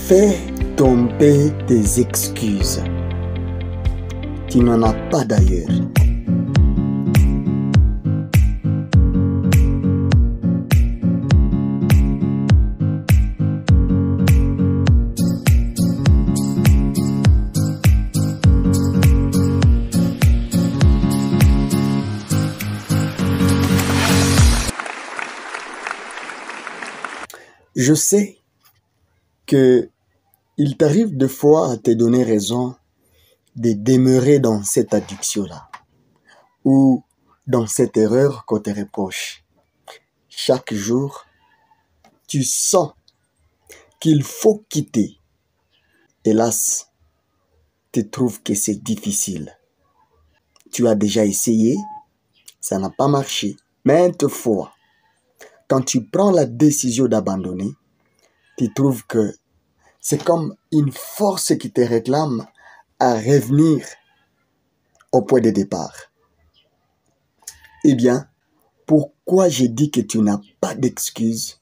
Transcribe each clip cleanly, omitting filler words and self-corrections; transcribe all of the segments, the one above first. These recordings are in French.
Fais tomber tes excuses. Tu n'en as pas d'ailleurs. Je sais que il t'arrive des fois à te donner raison de demeurer dans cette addiction-là ou dans cette erreur qu'on te reproche. Chaque jour, tu sens qu'il faut quitter. Hélas, tu trouves que c'est difficile. Tu as déjà essayé, ça n'a pas marché. Maintes fois, quand tu prends la décision d'abandonner, tu trouves que c'est comme une force qui te réclame à revenir au point de départ. Eh bien, pourquoi j'ai dit que tu n'as pas d'excuse?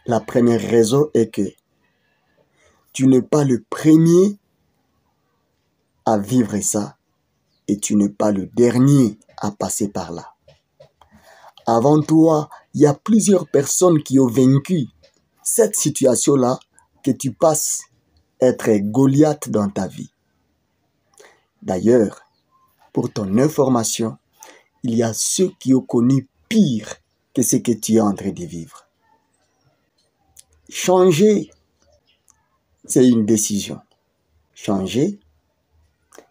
La première raison est que tu n'es pas le premier à vivre ça et tu n'es pas le dernier à passer par là. Avant toi, il y a plusieurs personnes qui ont vaincu cette situation-là que tu passes être Goliath dans ta vie. D'ailleurs, pour ton information, il y a ceux qui ont connu pire que ce que tu es en train de vivre. Changer, c'est une décision. Changer,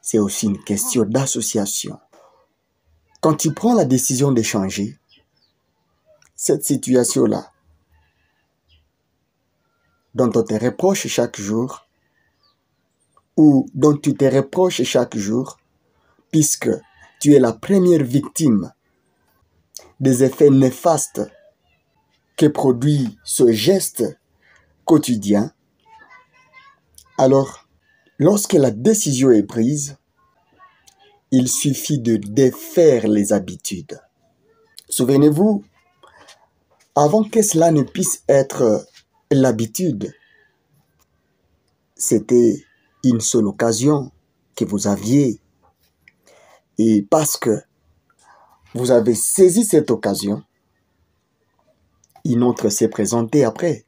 c'est aussi une question d'association. Quand tu prends la décision de changer, cette situation-là, dont on te reproche chaque jour, ou dont tu te reproches chaque jour, puisque tu es la première victime des effets néfastes que produit ce geste quotidien, alors, lorsque la décision est prise, il suffit de défaire les habitudes. Souvenez-vous, avant que cela ne puisse être l'habitude, c'était une seule occasion que vous aviez. Et parce que vous avez saisi cette occasion, une autre s'est présentée après.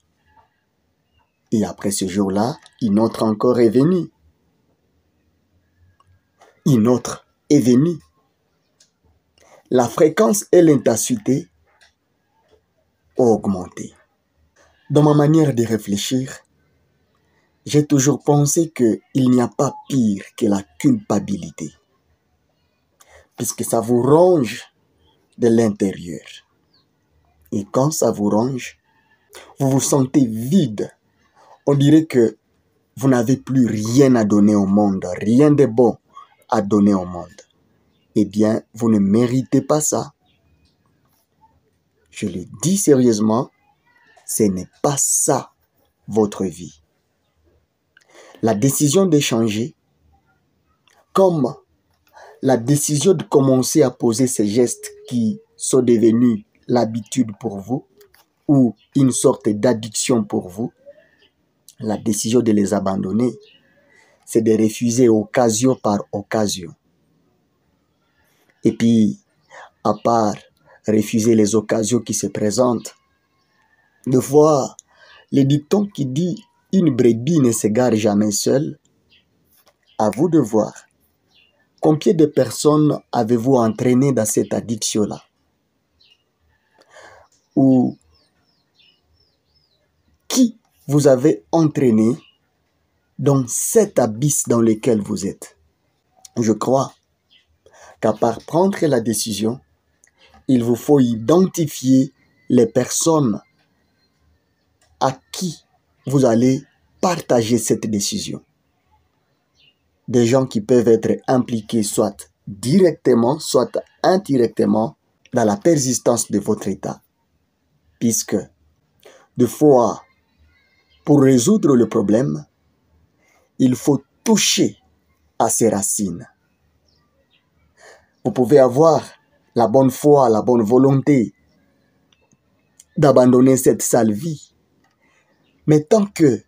Et après ce jour-là, une autre encore est venue. Une autre est venue. La fréquence et l'intensité ont augmenté. Dans ma manière de réfléchir, j'ai toujours pensé qu'il n'y a pas pire que la culpabilité, puisque ça vous ronge de l'intérieur. Et quand ça vous ronge, vous vous sentez vide. On dirait que vous n'avez plus rien à donner au monde, rien de bon à donner au monde. Eh bien, vous ne méritez pas ça. Je le dis sérieusement, ce n'est pas ça votre vie. La décision de changer, comme la décision de commencer à poser ces gestes qui sont devenus l'habitude pour vous, ou une sorte d'addiction pour vous, la décision de les abandonner, c'est de refuser occasion par occasion. Et puis, à part refuser les occasions qui se présentent, de fois, le dicton qui dit « une brebis ne s'égare jamais seule », à vous de voir. Combien de personnes avez-vous entraîné dans cette addiction-là? Ou qui vous avez entraîné dans cet abysse dans lequel vous êtes? Je crois qu'à part prendre la décision, il vous faut identifier les personnes à qui vous allez partager cette décision. Des gens qui peuvent être impliqués soit directement, soit indirectement dans la persistance de votre état. Puisque, de fois, pour résoudre le problème, il faut toucher à ses racines. Vous pouvez avoir la bonne foi, la bonne volonté d'abandonner cette sale vie. Mais tant que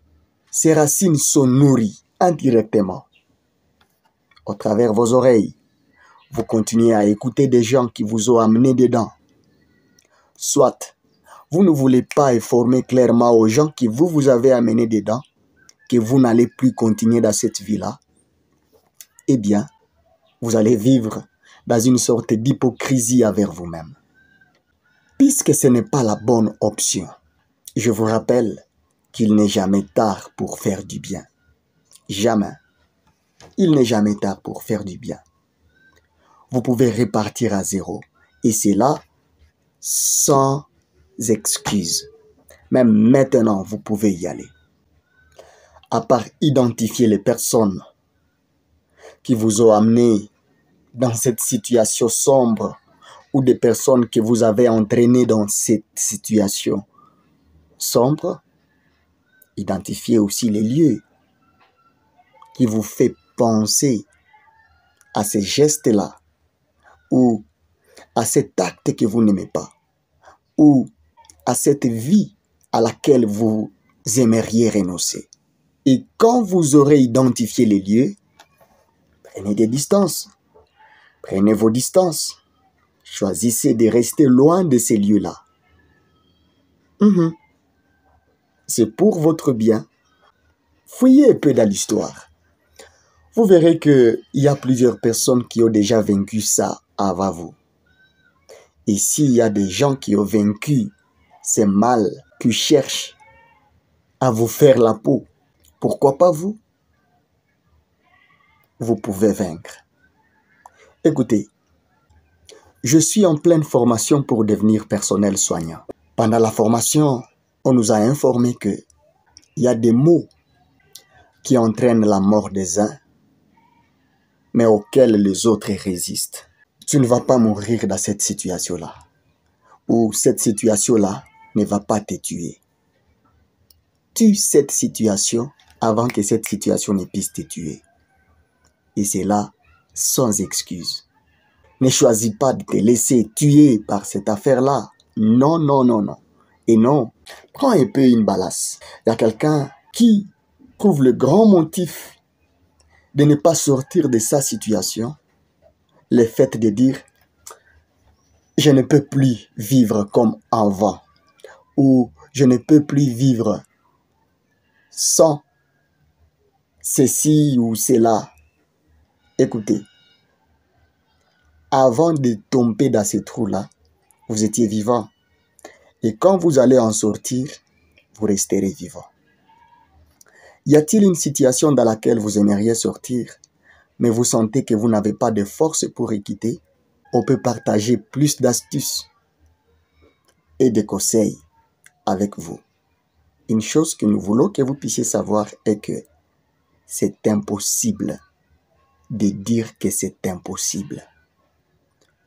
ces racines sont nourries indirectement. Au travers vos oreilles, vous continuez à écouter des gens qui vous ont amené dedans. Soit, vous ne voulez pas informer clairement aux gens qui vous avez amené dedans que vous n'allez plus continuer dans cette vie-là. Eh bien, vous allez vivre dans une sorte d'hypocrisie envers vous-même. Puisque ce n'est pas la bonne option, je vous rappelle qu'il n'est jamais tard pour faire du bien. Jamais. Il n'est jamais tard pour faire du bien. Vous pouvez repartir à zéro. Et c'est là, sans excuse. Même maintenant, vous pouvez y aller. À part identifier les personnes qui vous ont amené dans cette situation sombre ou des personnes que vous avez entraînées dans cette situation sombre, identifiez aussi les lieux qui vous fait penser à ces gestes-là ou à cet acte que vous n'aimez pas ou à cette vie à laquelle vous aimeriez renoncer. Et quand vous aurez identifié les lieux, prenez des distances. Prenez vos distances. Choisissez de rester loin de ces lieux-là. C'est pour votre bien. Fouillez un peu dans l'histoire. Vous verrez qu'il y a plusieurs personnes qui ont déjà vaincu ça avant vous. Et s'il y a des gens qui ont vaincu ces mal, qui cherchent à vous faire la peau, pourquoi pas vous? Vous pouvez vaincre. Écoutez, je suis en pleine formation pour devenir personnel soignant. Pendant la formation, on nous a informé qu'il y a des mots qui entraînent la mort des uns, mais auxquels les autres résistent. Tu ne vas pas mourir dans cette situation-là, ou cette situation-là ne va pas te tuer. Tue cette situation avant que cette situation ne puisse te tuer. Et c'est là, sans excuse. Ne choisis pas de te laisser tuer par cette affaire-là. Non, non, non, non. Et non, prends un peu une balance. Il y a quelqu'un qui trouve le grand motif de ne pas sortir de sa situation, le fait de dire « je ne peux plus vivre comme avant » ou « je ne peux plus vivre sans ceci ou cela ». Écoutez, avant de tomber dans ce trou-là, vous étiez vivant. Et quand vous allez en sortir, vous resterez vivant. Y a-t-il une situation dans laquelle vous aimeriez sortir, mais vous sentez que vous n'avez pas de force pour y quitter? On peut partager plus d'astuces et de conseils avec vous. Une chose que nous voulons que vous puissiez savoir est que c'est impossible de dire que c'est impossible.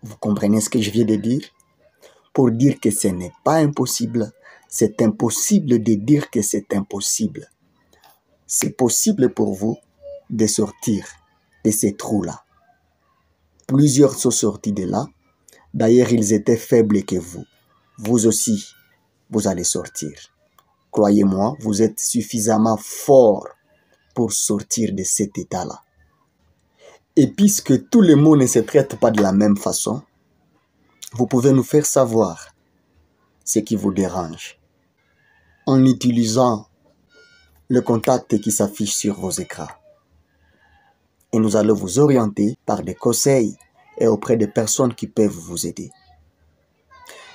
Vous comprenez ce que je viens de dire? Pour dire que ce n'est pas impossible, c'est impossible de dire que c'est impossible. C'est possible pour vous de sortir de ces trous-là. Plusieurs sont sortis de là. D'ailleurs, ils étaient faibles que vous. Vous aussi, vous allez sortir. Croyez-moi, vous êtes suffisamment fort pour sortir de cet état-là. Et puisque tous les mots ne se traitent pas de la même façon, vous pouvez nous faire savoir ce qui vous dérange en utilisant le contact qui s'affiche sur vos écrans. Et nous allons vous orienter par des conseils et auprès des personnes qui peuvent vous aider.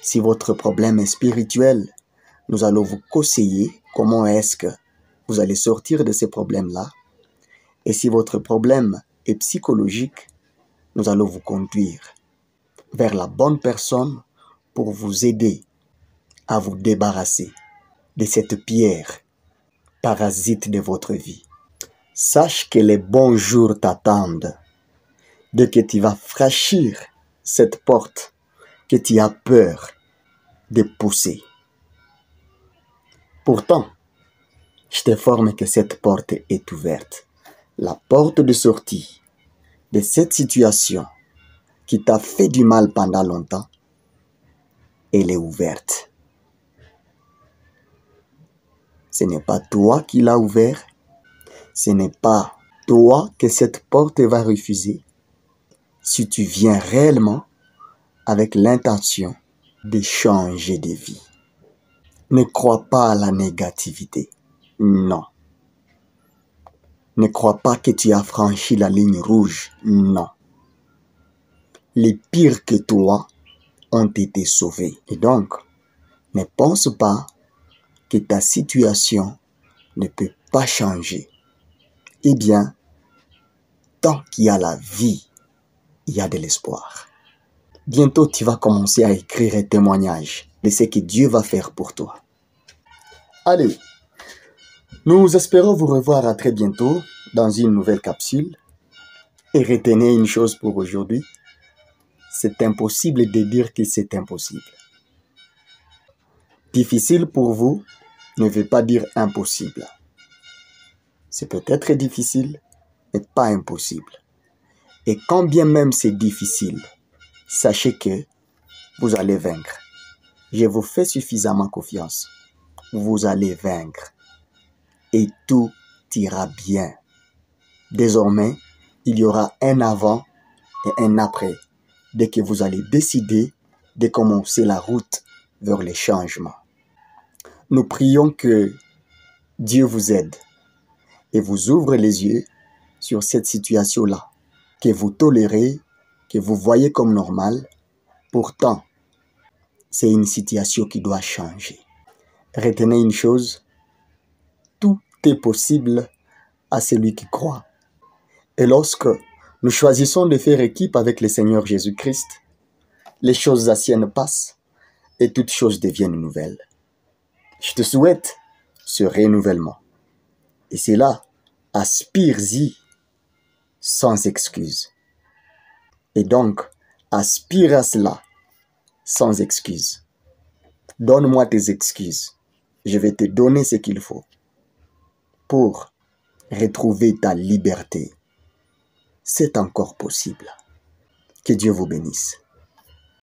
Si votre problème est spirituel, nous allons vous conseiller comment est-ce que vous allez sortir de ces problèmes-là. Et si votre problème est psychologique, nous allons vous conduire vers la bonne personne pour vous aider à vous débarrasser de cette pierre parasite de votre vie. Sache que les bons jours t'attendent dès que tu vas franchir cette porte que tu as peur de pousser. Pourtant, je t'informe que cette porte est ouverte. La porte de sortie de cette situation qui t'a fait du mal pendant longtemps, elle est ouverte. Ce n'est pas toi qui l'as ouvert. Ce n'est pas toi que cette porte va refuser. Si tu viens réellement avec l'intention de changer de vie. Ne crois pas à la négativité. Non. Ne crois pas que tu as franchi la ligne rouge. Non. Les pires que toi ont été sauvés. Et donc, ne pense pas que ta situation ne peut pas changer. Eh bien, tant qu'il y a la vie, il y a de l'espoir. Bientôt, tu vas commencer à écrire un témoignage de ce que Dieu va faire pour toi. Allez, nous espérons vous revoir à très bientôt dans une nouvelle capsule. Et retenez une chose pour aujourd'hui, c'est impossible de dire que c'est impossible. Difficile pour vous ne veut pas dire impossible. C'est peut-être difficile, mais pas impossible. Et quand bien même c'est difficile, sachez que vous allez vaincre. Je vous fais suffisamment confiance. Vous allez vaincre. Et tout ira bien. Désormais, il y aura un avant et un après. Dès que vous allez décider de commencer la route vers les changements. Nous prions que Dieu vous aide et vous ouvre les yeux sur cette situation-là, que vous tolérez, que vous voyez comme normale. Pourtant, c'est une situation qui doit changer. Retenez une chose, tout est possible à celui qui croit. Et lorsque nous choisissons de faire équipe avec le Seigneur Jésus-Christ, les choses anciennes passent et toutes choses deviennent nouvelles. Je te souhaite ce renouvellement. Et c'est là, aspire-y sans excuse. Et donc, aspire à cela sans excuse. Donne-moi tes excuses. Je vais te donner ce qu'il faut pour retrouver ta liberté. C'est encore possible. Que Dieu vous bénisse.